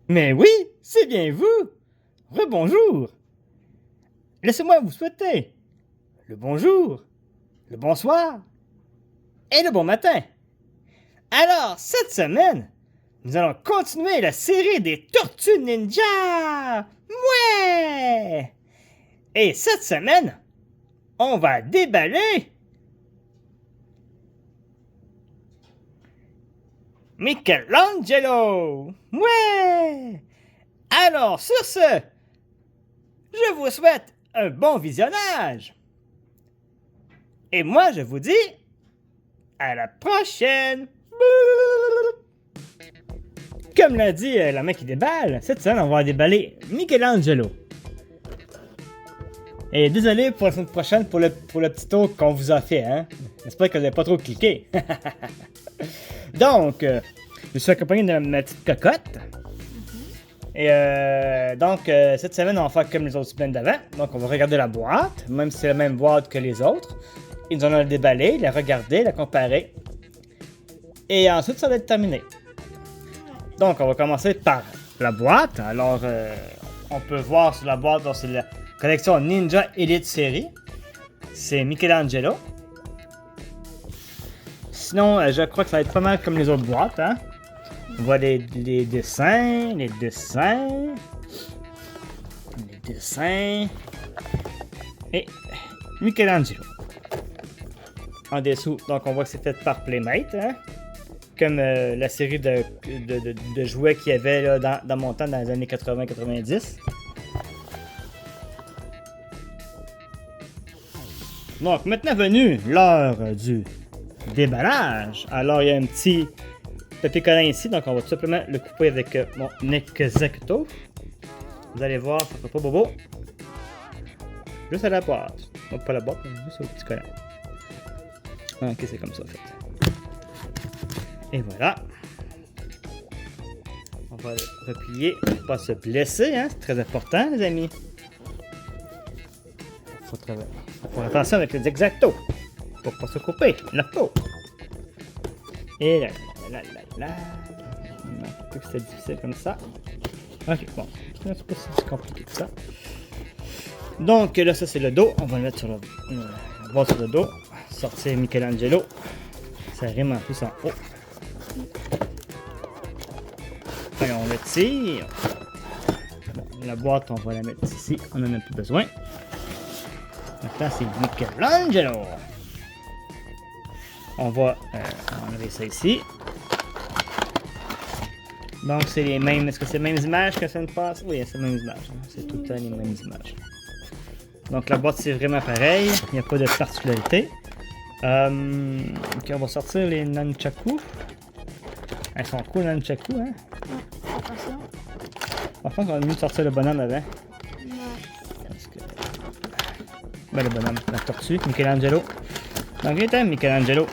Mais oui, c'est bien vous. Rebonjour. Laissez-moi vous souhaiter le bonjour, le bonsoir et le bon matin. Alors, cette semaine, nous allons continuer la série des Tortues Ninja. Ouais! Et cette semaine, on va déballer Michelangelo. Ouais! Alors, sur ce, je vous souhaite un bon visionnage. Et moi, je vous dis à la prochaine. Comme l'a dit la main qui déballe, cette semaine, on va déballer Michelangelo. Et désolé pour la semaine prochaine pour le petit tour qu'on vous a fait, hein. J'espère que vous n'avez pas trop cliqué. Donc, je suis accompagné de ma petite cocotte. Et cette semaine, on va faire comme les autres semaines d'avant. Donc, on va regarder la boîte, même si c'est la même boîte que les autres. Et nous allons la déballer, la regarder, la comparer. Et ensuite, ça va être terminé. Donc, on va commencer par la boîte. Alors, on peut voir sur la boîte, c'est la collection Ninja Elite Series. C'est Michelangelo. Sinon, je crois que ça va être pas mal comme les autres boîtes, hein. On voit les dessins. Et Michelangelo. En dessous, donc on voit que c'est fait par Playmate, hein? Comme la série de jouets qu'il y avait là, dans mon temps, dans les années 80-90. Donc maintenant venu l'heure du déballage. Alors il y a un petit papier collant ici, donc on va tout simplement le couper avec mon Exacto. Vous allez voir, ça fait pas bobo. Juste à la boîte. Donc pas la boîte, mais juste au petit collant. Ok, c'est comme ça en fait. Et voilà. On va le replier pour pas se blesser, hein? C'est très important, les amis. Faut faire attention avec les Exacto pour pas se couper la peau. Et là. Non, que c'est difficile comme ça. Ok, bon. C'est pas si compliqué que ça. Donc là, ça c'est le dos. On va le mettre sur la boîte sur le dos. Sortir Michelangelo. Ça rime en plus en haut. Allez, on le tire. Bon, la boîte, on va la mettre ici. On en a plus besoin. Maintenant, c'est Michelangelo. On va enlever ça ici. Donc, c'est les mêmes. Est-ce que c'est les mêmes images que ça ne passe? Oui, c'est les mêmes images. C'est tout le temps les mêmes images. Donc, la boîte, c'est vraiment pareil. Il n'y a pas de particularité. Ok, on va sortir les nunchaku. Elles sont cool, les nunchaku, hein? Attention. Je pense qu'on va mieux sortir le bonhomme avant. Ouais. Parce que... Ben, le bonhomme, la tortue, Michelangelo. Donc, il est Michelangelo.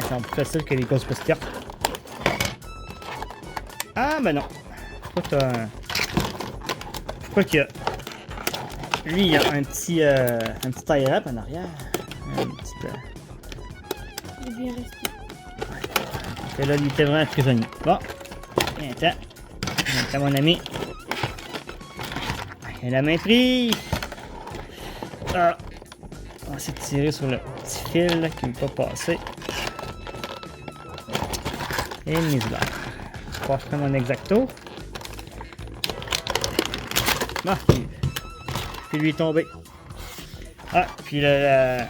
C'est plus facile que les Ghostbusters. Ah, ben non. Je crois que Je crois qu'il y a... Lui, il y a un petit tie-up en arrière. Un petit peu... Il est bien resté. Et là, il était vraiment prisonnier. Bon. Viens, mon ami. Et la main prise. Ah. On va essayer de tirer sur le petit fil là, qui ne veut pas passer. Et mise là. Je vais prendre mon Exacto. Ah, puis lui est tombé. Ah, puis la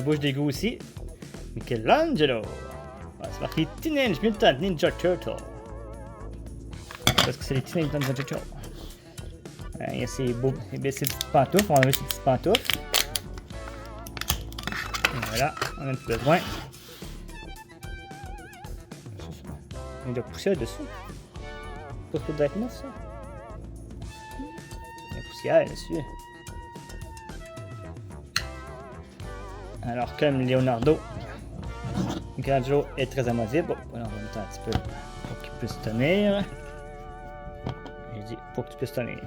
bouche d'égout aussi. Michelangelo. Ah, c'est marqué Teenage Mutant Ninja Turtle. Parce que c'est les Teenage Mutant Ninja Turtle. Il y a ces petites pantoufles. On va enlever ces petites pantoufles. Et voilà, on a un peu besoin. Il y a de la poussière dessus. C'est pas d'être neuf, ça. Il y a la poussière dessus. Alors, comme Leonardo, Michelangelo est très amovible. Bon, voilà, on va mettre un petit peu pour qu'il puisse tenir. J'ai dit pour que tu puisses tenir.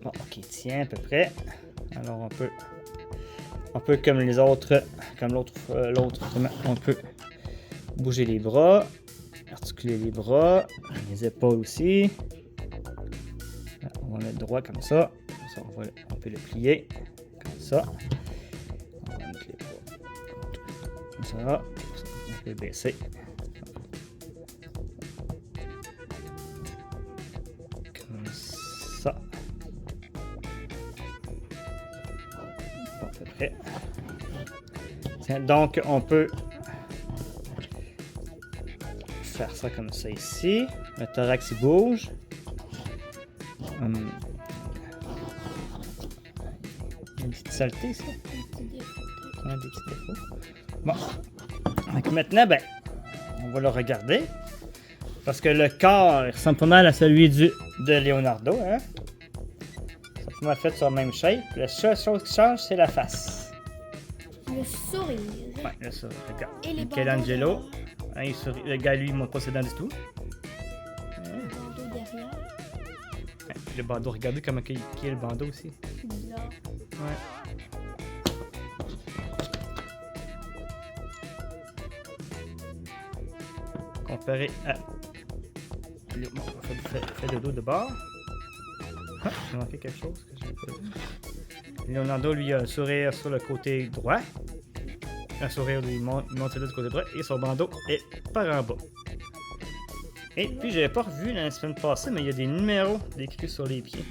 Bon, ok, tiens à peu près. Alors on peut comme les autres, comme l'autre, on peut bouger les bras, articuler les bras, les épaules aussi. On va mettre droit comme ça. On peut le plier comme ça. On va mettre les bras comme ça. On peut baisser. Comme ça. À peu près. Tiens, donc on peut faire ça comme ça ici. Le thorax il bouge. Il y a une petite saleté ici. Ouais, des petits défauts. Bon. Donc maintenant, ben, on va le regarder. Parce que le corps il ressemble pas mal à celui de Leonardo. Hein? C'est pas mal fait sur la même shape. La seule chose qui change, c'est la face. Le sourire. Ouais, le sourire. Regarde. Et les Michelangelo. bandeaux Hein, il sourit. Le gars, lui, il montre pas ses dents du tout. derrière. Le bandeau derrière. Ouais, le bandeau, regardez comment qui est le bandeau aussi. Là. Ouais. Comparé à... Bon, fait le dos de bord. Ah, j'ai manqué quelque chose que j'ai pas vu. Leonardo, lui, a un sourire sur le côté droit. Un sourire lui monte du côté droit. Et son bandeau est par en bas. Et puis, j'avais pas revu la semaine passée, mais il y a des numéros décrits sur les pieds.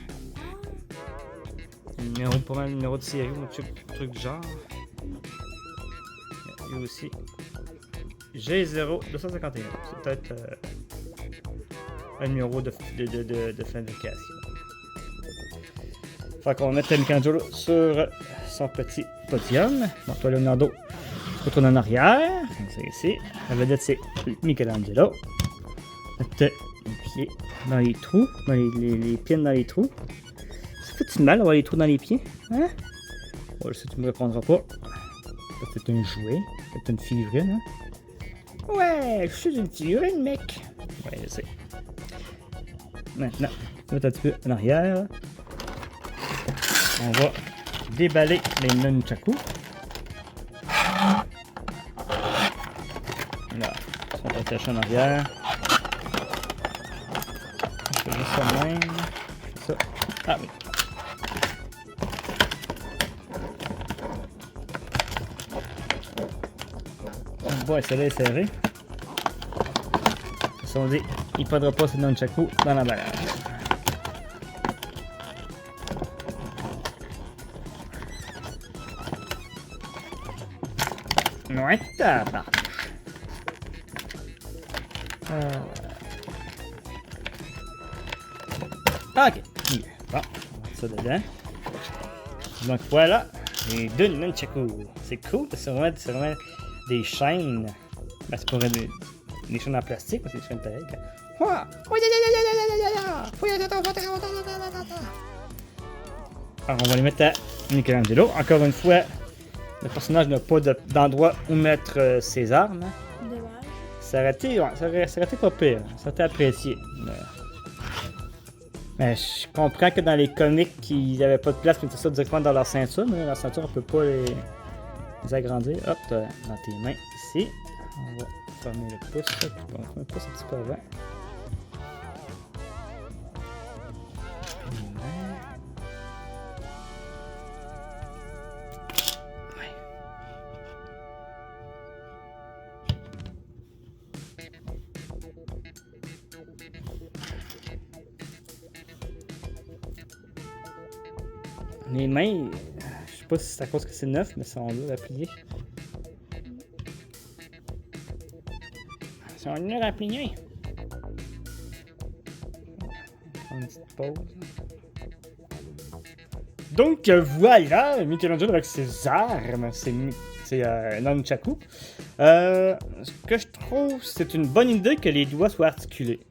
Numéro, pas mal de numéros de série ou truc du genre. Il y a aussi G0 251. C'est peut-être un numéro de fabrication. Fait qu'on va mettre Michelangelo sur son petit podium. Bon, toi, Leonardo, tu retournes en arrière. Comme ça ici. La vedette, c'est Michelangelo. Mettre les pieds dans les trous. Les pieds dans les trous. Ça fait-tu mal d'avoir les trous dans les pieds? Hein? Bon, je sais que tu me répondras pas. C'est un jouet. C'est une figurine, hein? Ouais, je suis une figurine, mec. Ouais, je sais. Maintenant, on va un petit peu en arrière. On va déballer les nunchakus. Là, ils sont attachés en arrière. Je fais juste ça même. Ça. Ah oui. Le bois est serré. Ils se sont dit, il ne prendra pas ce nunchaku dans l'emballage. Ouais, tabarnak. Ok. Bon, on va mettre ça dedans. Donc voilà, les deux nunchakus. C'est cool, c'est vraiment des chaînes. Ben, c'est pour des chaînes en plastique, mais c'est des chaînes pareilles. Alors on va les mettre à Michelangelo. Encore une fois, le personnage n'a pas d'endroit où mettre ses armes. Dommage. Ça aurait été pas pire. Ça aurait été apprécié. Mais je comprends que dans les comics, ils n'avaient pas de place pour mettre ça directement dans leur ceinture. Mais leur ceinture, on peut pas les agrandir. Hop, dans tes mains ici. On va fermer le pouce. Puis on va fermer le pouce un petit peu avant. Les mains, je sais pas si c'est à cause que c'est neuf, mais sont durs à plier. Ils sont durs à plier. On va prendre une petite pause. Donc voilà, Michelangelo avec ses armes, c'est nunchaku. Ce que je trouve, c'est une bonne idée que les doigts soient articulés.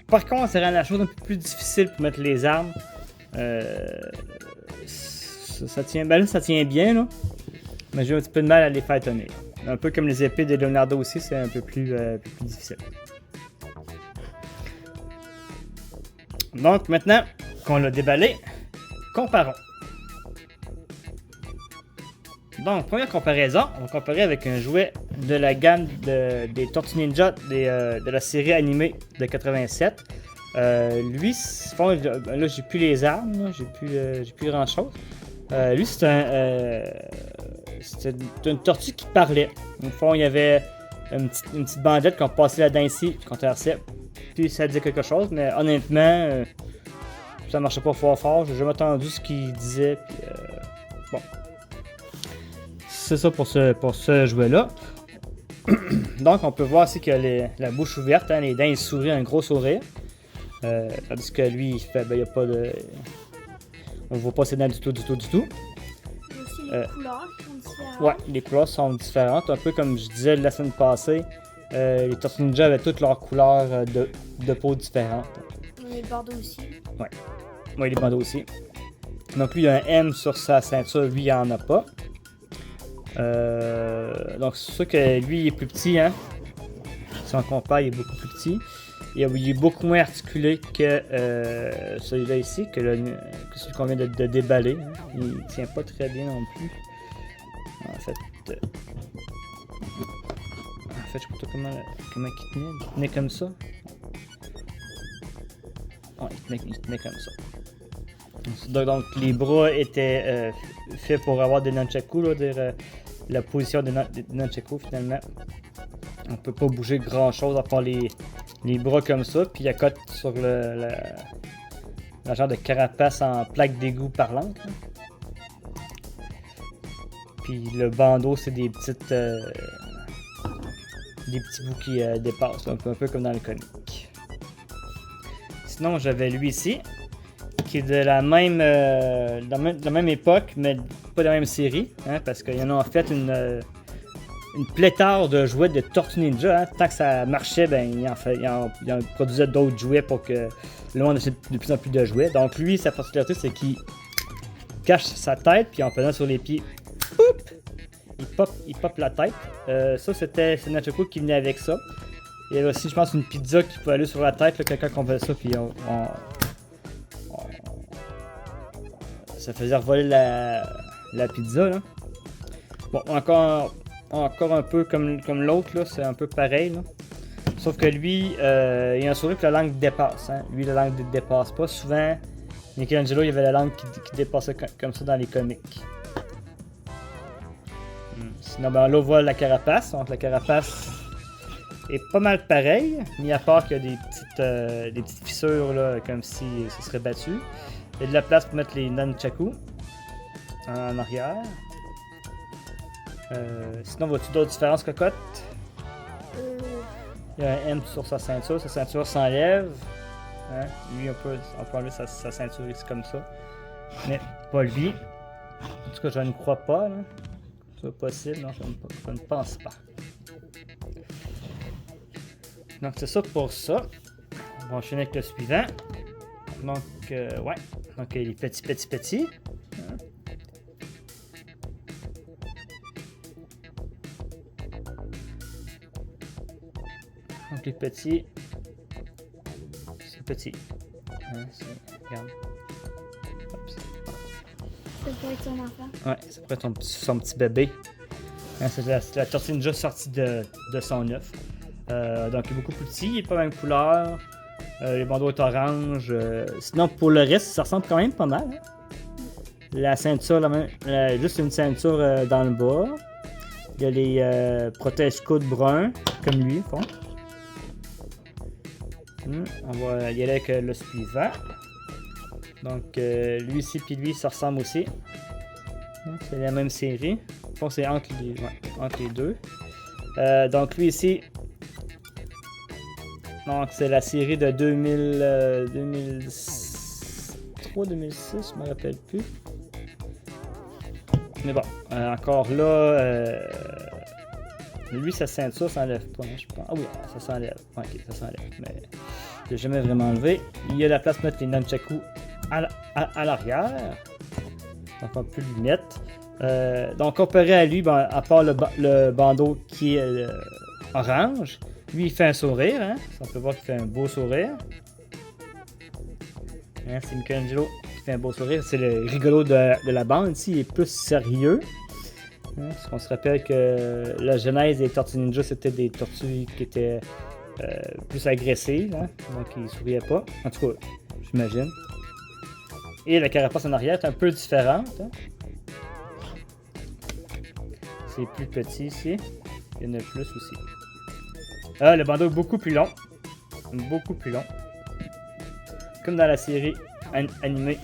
Par contre, ça rend la chose un peu plus difficile pour mettre les armes. Ça tient, ben là, ça tient bien, là. Mais j'ai un petit peu de mal à les faire tenir. Un peu comme les épées de Leonardo aussi, c'est un peu plus difficile. Donc maintenant qu'on l'a déballé, comparons. Donc, première comparaison, on va comparer avec un jouet de la gamme des Tortues Ninja de la série animée de 87. Lui, bon, là, j'ai plus les armes, là, j'ai plus grand chose. Lui, c'était une tortue qui parlait. Au fond, il y avait une petite bandette qu'on passait là-dedans ici, qu'on traversait. Puis ça disait quelque chose, mais honnêtement, ça marchait pas fort fort. J'ai jamais entendu ce qu'il disait. Puis, bon. C'est ça pour ce jouet-là. Donc, on peut voir aussi qu'il a la bouche ouverte, hein, les dents, il sourit, un gros sourire. Tandis que lui, il fait, ben, il n'y a pas de. On ne voit pas ses dents du tout. Il y a aussi les couleurs qui sont différentes. Ouais, les couleurs sont différentes. Un peu comme je disais la semaine passée, les Tortues Ninja avaient toutes leurs couleurs de peau différentes. Les bandeaux aussi. Ouais, les bandeaux aussi. Donc lui, il a un M sur sa ceinture, lui, il en a pas. Donc c'est sûr que lui, il est plus petit, hein. Si on compare, il est beaucoup plus petit. Il est beaucoup moins articulé que celui-là ici, que celui qu'on vient de déballer. Hein. Il tient pas très bien non plus. En fait, je sais pas comment il tenait. Il tenait comme ça. Ouais, il tenait comme ça. Donc les bras étaient faits pour avoir des nunchakus, là, la position des nunchakus finalement. On peut pas bouger grand chose à part les bras comme ça, puis il accote sur la genre de carapace en plaque d'égout parlante. Là. Puis le bandeau, c'est des petits bouts qui dépassent, un peu comme dans le comic. Sinon, j'avais lui ici, qui est de la même époque, mais pas de la même série, hein, parce qu'il y en a en fait une pléthore de jouets de Tortues Ninja. Hein. Tant que ça marchait, ben, il en produisait d'autres jouets pour que le monde achète de plus en plus de jouets. Donc lui, sa particularité, c'est qu'il cache sa tête, puis en pesant sur les pieds, il pop la tête. Ça, c'est Nunchaku qui venait avec ça. Il y avait aussi, je pense, une pizza qui pouvait aller sur la tête, là, quelqu'un qu'on faisait ça, puis ça faisait revoler la pizza. Là. Bon, encore un peu comme l'autre, là, c'est un peu pareil. Là. Sauf que lui, il a un sourire que la langue dépasse. Hein. Lui, la langue ne dépasse pas. Souvent, Michelangelo, il y avait la langue qui dépassait comme ça dans les comics. Sinon, ben, là, on voit la carapace. Donc, la carapace est pas mal pareille, mis à part qu'il y a des petites fissures, là, comme si ça serait battu. Il y a de la place pour mettre les nunchakus en arrière. Sinon, vois-tu d'autres différences, cocotte? Il y a un M sur sa ceinture s'enlève. Hein? Lui, on peut enlever sa ceinture ici comme ça. Mais pas lui. En tout cas, je ne crois pas. Là. C'est possible, non, je ne pense pas. Donc, c'est ça pour ça. On va enchaîner avec le suivant. Donc, ouais. Donc, il est petit. Hein? Donc, les petits, c'est petit. Hein, regarde. Ça pourrait être son enfant. Ouais, ça pourrait être son petit bébé. Hein, c'est la Tortue Ninja sortie de son œuf. Donc, il est beaucoup plus petit, il est pas la même couleur. Les bandeaux sont orange. Sinon, pour le reste, ça ressemble quand même pas mal. Hein? La ceinture, juste une ceinture dans le bas. Il y a les protège-coudes bruns, comme lui, au fond. On va y aller avec le suivant. Donc, lui ici puis lui, ça ressemble aussi. C'est la même série. Je pense que c'est entre les deux. Donc, lui ici. Donc, c'est la série de 2003-2006, je me rappelle plus. Mais bon, encore là. Lui, sa ceinture s'enlève pas, je pense. Ah oui, ça s'enlève. Ok, ça s'enlève. Mais je l'ai jamais vraiment enlevé. Il y a la place pour mettre les nunchakus à l'arrière. Donc, on peut lui mettre. Donc, comparé à lui, ben, à part le bandeau qui est orange, lui, il fait un sourire. Hein? On peut voir qu'il fait un beau sourire. Hein, c'est Michelangelo qui fait un beau sourire. C'est le rigolo de la bande. Ici, il est plus sérieux. Parce qu'on se rappelle que la genèse des Tortues Ninja, c'était des tortues qui étaient plus agressives, hein? Donc ils souriaient pas. En tout cas, j'imagine. Et la carapace en arrière est un peu différente. Hein? C'est plus petit ici. Il y en a plus aussi. Ah, le bandeau est beaucoup plus long. Beaucoup plus long. Comme dans la série animée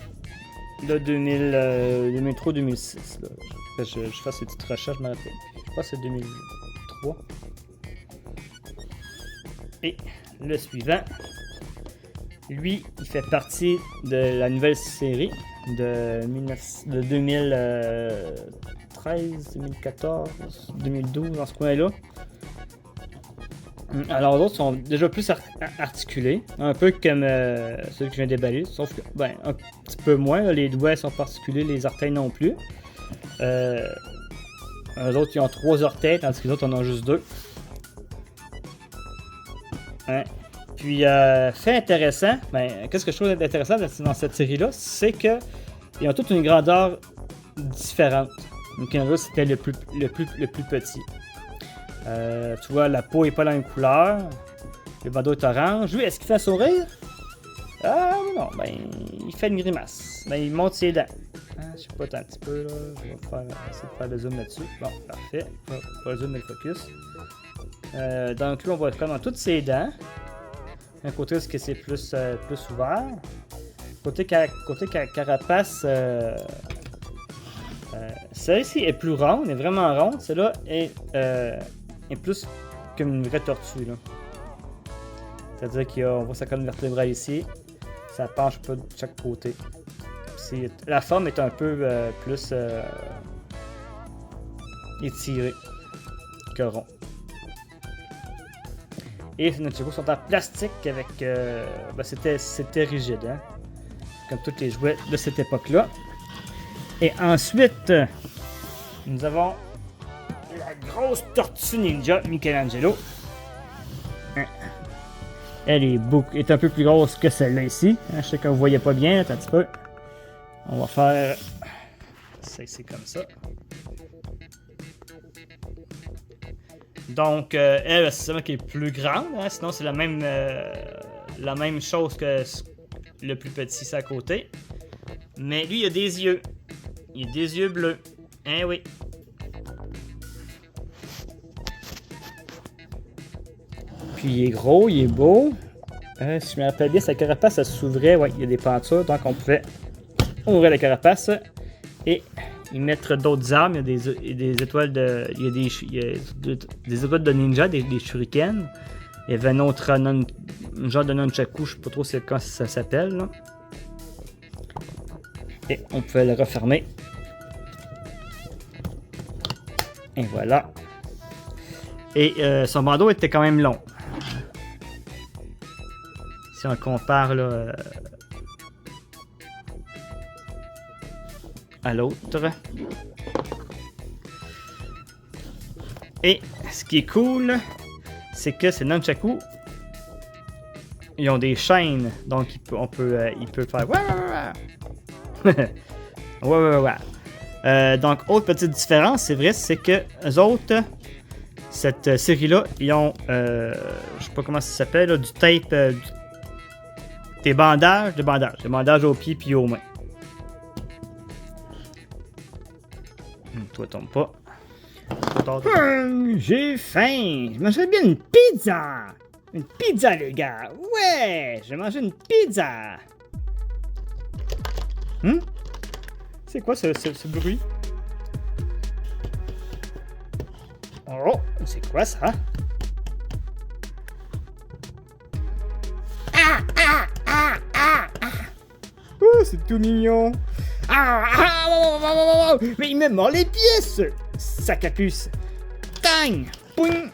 de 2003-2006. Je fasse ces petites recherches, je me rappelle. Je pense que c'est 2003. Et le suivant, lui, il fait partie de la nouvelle série de 2013, 2014, 2012, dans ce coin-là. Alors, les autres sont déjà plus articulés, un peu comme ceux que je viens de déballer, sauf que, ben, un petit peu moins. Là, les doigts sont pas articulés, les orteils non plus. Eux autres, ils ont 3 orteils, tandis que les autres en ont juste 2. Hein? Puis, fait intéressant, ben, qu'est-ce que je trouve intéressant dans cette série-là, c'est que ils ont toute une grandeur différente. Donc, en gros, c'était le plus petit. Tu vois, la peau est pas la même couleur. Le bandeau est orange. Lui, est-ce qu'il fait un sourire? Ah non, ben, il fait une grimace. Ben, il monte ses dents. Je sais pas, un petit peu là. Je vais essayer de faire le zoom là-dessus. Bon, parfait. Pas le zoom, mais le focus. Donc, lui, on voit comment toutes ses dents. Un côté, est-ce que c'est plus ouvert? Côté carapace, celle-ci est plus ronde, est vraiment ronde. Celle-là est plus comme une vraie tortue. Là. C'est-à-dire qu'on voit sa colonne vertébrale ici. Ça penche pas de chaque côté. La forme est un peu plus étirée que rond. Et les nunchakus sont en plastique avec... c'était rigide, hein? Comme tous les jouets de cette époque-là. Et ensuite, nous avons la grosse tortue ninja Michelangelo. Elle est un peu plus grosse que celle-là ici. Je sais que vous ne voyez pas bien, attends un petit peu. On va faire ça ici comme ça. Donc, elle, c'est celle qui est plus grande. Hein? Sinon, c'est la même chose que le plus petit, c'est à côté. Mais lui, il a des yeux. Il a des yeux bleus. Hein, oui. Puis il est gros, il est beau. Si je me rappelle bien, sa carapace, ça s'ouvrait. Ouais, il y a des pentures, donc on pouvait ouvrir la carapace et y mettre d'autres armes. Il y a des étoiles de... Il y a des étoiles de ninja, des shurikens. Il y avait un autre genre de nunchaku, je sais pas trop comment ça s'appelle. Là. Et on pouvait le refermer. Et voilà. Et son bandeau était quand même long. Si on le compare là, à l'autre. Et ce qui est cool, c'est que ces nunchakus, ils ont des chaînes, donc il peut faire donc autre petite différence, c'est vrai, c'est que eux autres, cette série-là, ils ont, je sais pas comment ça s'appelle, là, du tape, des bandages aux pieds puis aux mains. Toi tombe pas. J'ai faim. Je mangerais bien une pizza. Une pizza, les gars. Ouais, je vais manger une pizza. C'est quoi ce bruit? Oh, c'est quoi ça? Oh, c'est tout mignon. Mais il me mord les pieds, ce sac à puce. Tang! Poing!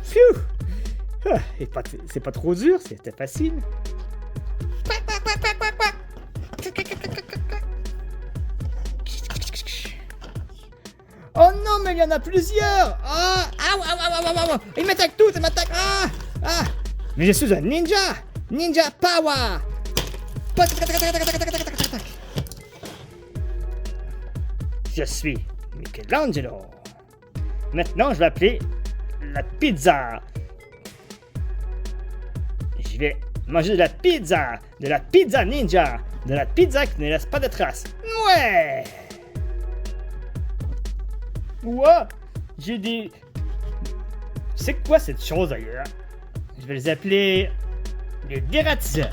Pfiou! C'est pas trop dur, c'était facile. Oh non, mais il y en a plusieurs! Il m'attaque tout, il m'attaque! Mais je suis un ninja! Ninja power! Je suis Michelangelo. Maintenant, je vais appeler la pizza. Je vais manger de la pizza ninja, de la pizza qui ne laisse pas de traces. Ouais! Ouah! J'ai des... C'est quoi cette chose d'ailleurs? Je vais les appeler les dératiseurs.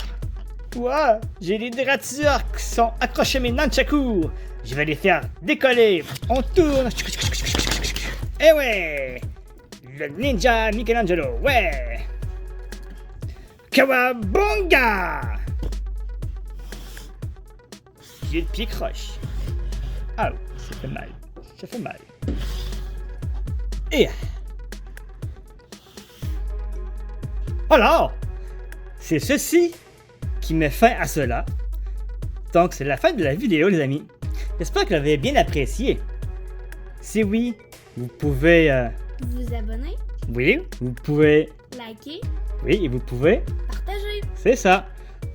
Ouah! J'ai des dératiseurs qui sont accrochés à mes nunchakus. Je vais les faire décoller. On tourne. Eh ouais! Le ninja Michelangelo, ouais! Kawabunga! J'ai le pied croche. Ah, ça fait mal. Ça fait mal. Et... Alors, c'est ceci qui met fin à cela. Donc, c'est la fin de la vidéo, les amis. J'espère que vous l'avez bien apprécié. Si oui, vous pouvez... Vous abonner, Oui, vous pouvez... liker, Oui, et vous pouvez... partager, C'est ça.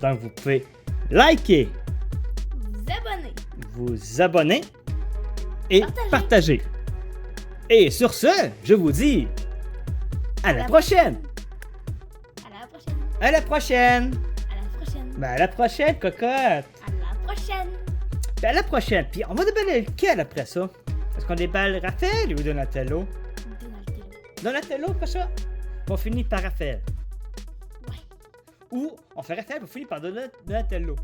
Donc, vous pouvez liker, vous abonner. et partager. Et sur ce, je vous dis... À la prochaine! À la prochaine. À la prochaine! À la prochaine. Ben, à la prochaine, cocotte! À la prochaine. Ben, à la prochaine. Puis, on va déballer lequel après ça? Est-ce qu'on déballe Raphaël ou Donatello? Donatello. Donatello, pas ça? On finit par Raphaël. Ouais. Ou on fait Raphaël pour finir par Donatello.